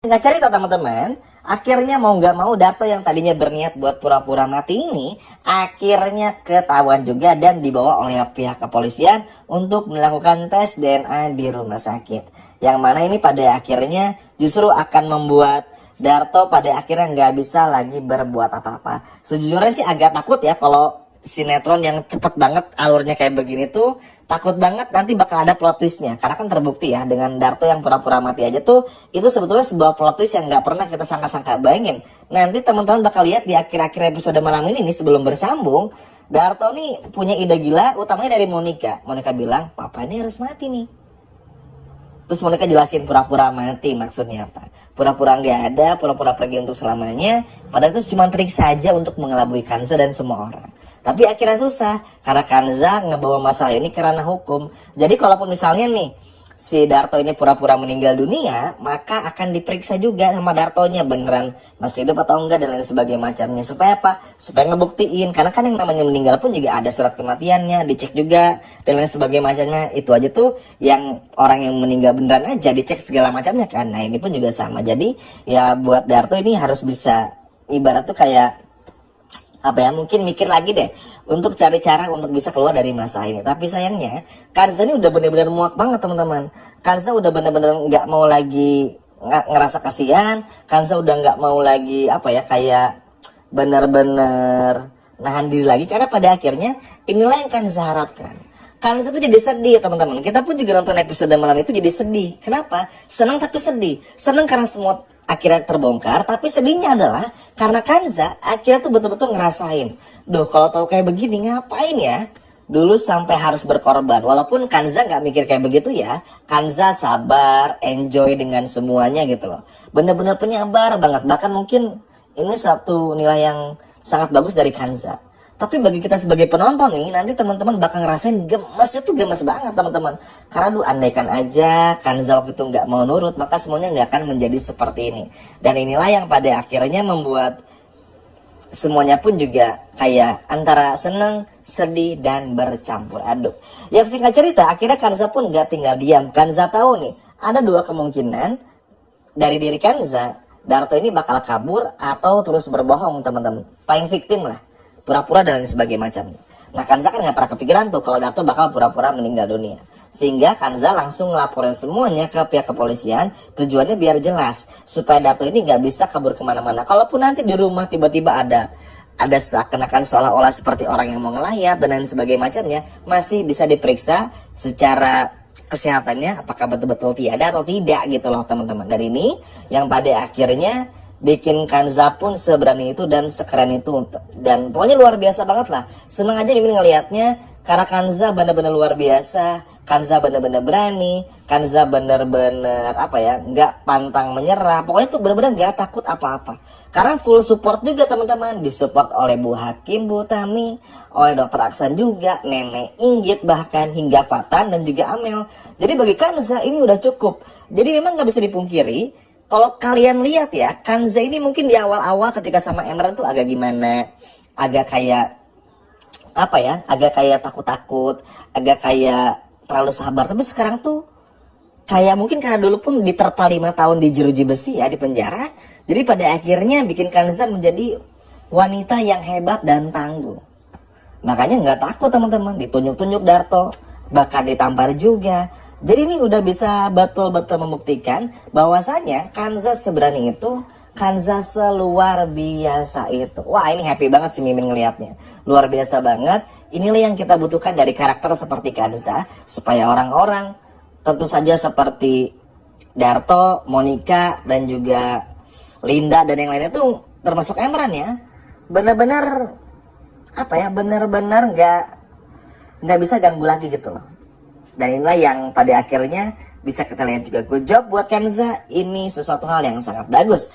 Nggak cerita teman-teman, akhirnya mau nggak mau Darto yang tadinya berniat buat pura-pura mati ini akhirnya ketahuan juga dan dibawa oleh pihak kepolisian untuk melakukan tes DNA di rumah sakit. Yang mana ini pada akhirnya justru akan membuat Darto pada akhirnya nggak bisa lagi berbuat apa-apa. Sejujurnya sih agak takut ya kalau sinetron yang cepet banget alurnya kayak begini tuh, takut banget nanti bakal ada plot twistnya. Karena kan terbukti ya dengan Darto yang pura-pura mati aja tuh, itu sebetulnya sebuah plot twist yang nggak pernah kita sangka-sangka. Bayangin nanti teman-teman bakal lihat di akhir-akhir episode malam ini nih, sebelum bersambung, Darto nih punya ide gila utamanya dari Monica. Monica bilang papa ini harus mati nih. Terus Monica jelasin pura-pura mati maksudnya apa. Pura-pura nggak ada, pura-pura pergi untuk selamanya. Padahal itu cuma trik saja untuk mengelabui Kanza dan semua orang. Tapi akhirnya susah, karena Kanza ngebawa masalah ini ke ranah hukum. Jadi kalaupun misalnya nih, si Darto ini pura-pura meninggal dunia, maka akan diperiksa juga sama Dartonya beneran masih hidup atau enggak dan lain sebagainya macamnya. Supaya apa? Supaya ngebuktiin, karena kan yang namanya meninggal pun juga ada surat kematiannya, dicek juga dan lain sebagainya macamnya. Itu aja tuh yang orang yang meninggal beneran aja dicek segala macamnya kan. Nah ini pun juga sama. Jadi ya buat Darto ini harus bisa, ibarat tuh kayak apa ya, mungkin mikir lagi deh untuk cari cara untuk bisa keluar dari masalah ini. Tapi sayangnya Kanza ini udah bener-bener muak banget teman-teman. Kanza udah bener-bener nggak mau lagi ngerasa kasihan. Kanza udah nggak mau lagi apa ya, kayak bener-bener nahan diri lagi, karena pada akhirnya inilah yang Kanza harapkan. Kanza tuh jadi sedih teman-teman. Kita pun juga nonton episode malam itu jadi sedih. Kenapa? Senang tapi sedih. Senang karena semua akhirnya terbongkar, tapi sedihnya adalah karena Kanza akhirnya tuh betul-betul ngerasain, duh kalau tahu kayak begini ngapain ya dulu sampai harus berkorban. Walaupun Kanza nggak mikir kayak begitu ya, Kanza sabar, enjoy dengan semuanya gitu loh, bener-bener penyabar banget. Bahkan mungkin ini satu nilai yang sangat bagus dari Kanza. Tapi bagi kita sebagai penonton nih, nanti teman-teman bakal ngerasain gemesnya tuh gemes banget teman-teman. Karena andaikan aja Kanza waktu itu nggak mau nurut, maka semuanya nggak akan menjadi seperti ini. Dan inilah yang pada akhirnya membuat semuanya pun juga kayak antara seneng, sedih, dan bercampur aduk. Ya singkat cerita, akhirnya Kanza pun nggak tinggal diam. Kanza tahu nih, ada dua kemungkinan dari diri Kanza. Darto ini bakal kabur atau terus berbohong teman-teman. Paling victim lah, pura-pura dan lain sebagainya macamnya. Nah Kanza kan nggak pernah kepikiran tuh kalau Darto bakal pura-pura meninggal dunia. Sehingga Kanza langsung ngelaporin semuanya ke pihak kepolisian. Tujuannya biar jelas, supaya Darto ini nggak bisa kabur kemana-mana. Kalaupun nanti di rumah tiba-tiba ada seakan-akan seolah-olah seperti orang yang mau ngelayat dan lain sebagainya macamnya, masih bisa diperiksa secara kesehatannya apakah betul-betul tiada atau tidak gitu loh teman-teman. Dan ini yang pada akhirnya bikin Kanza pun seberani itu dan sekeren itu. Dan pokoknya luar biasa banget lah. Seneng aja Mimin ngelihatnya, karena Kanza bener-bener luar biasa. Kanza bener-bener berani. Kanza bener-bener apa ya, nggak pantang menyerah. Pokoknya tuh bener-bener nggak takut apa-apa. Karena full support juga teman-teman. Disupport oleh Bu Hakim, Bu Tami, oleh Dokter Aksan juga, Nenek Inggit, bahkan hingga Fatan dan juga Amel. Jadi bagi Kanza ini udah cukup. Jadi memang nggak bisa dipungkiri, kalau kalian lihat ya, Kanza ini mungkin di awal-awal ketika sama Emran tuh agak gimana, agak kayak apa ya, agak kayak takut-takut, agak kayak terlalu sabar. Tapi sekarang tuh kayak mungkin karena dulu pun diterpa 5 tahun di jeruji besi ya, di penjara. Jadi pada akhirnya bikin Kanza menjadi wanita yang hebat dan tangguh. Makanya nggak takut teman-teman, ditunjuk-tunjuk Darto, bahkan ditampar juga. Jadi ini udah bisa betul-betul membuktikan bahwasanya Kanza seberani itu, Kanza seluar biasa itu. Wah ini happy banget sih Mimin ngelihatnya. Luar biasa banget. Inilah yang kita butuhkan dari karakter seperti Kanza, supaya orang-orang tentu saja seperti Darto, Monica, dan juga Linda dan yang lainnya tuh termasuk Emran ya, bener-bener apa ya, bener-bener nggak bisa ganggu lagi gitu loh. Dan inilah yang pada akhirnya bisa kita lihat juga. Good job buat Kanza, ini sesuatu hal yang sangat bagus.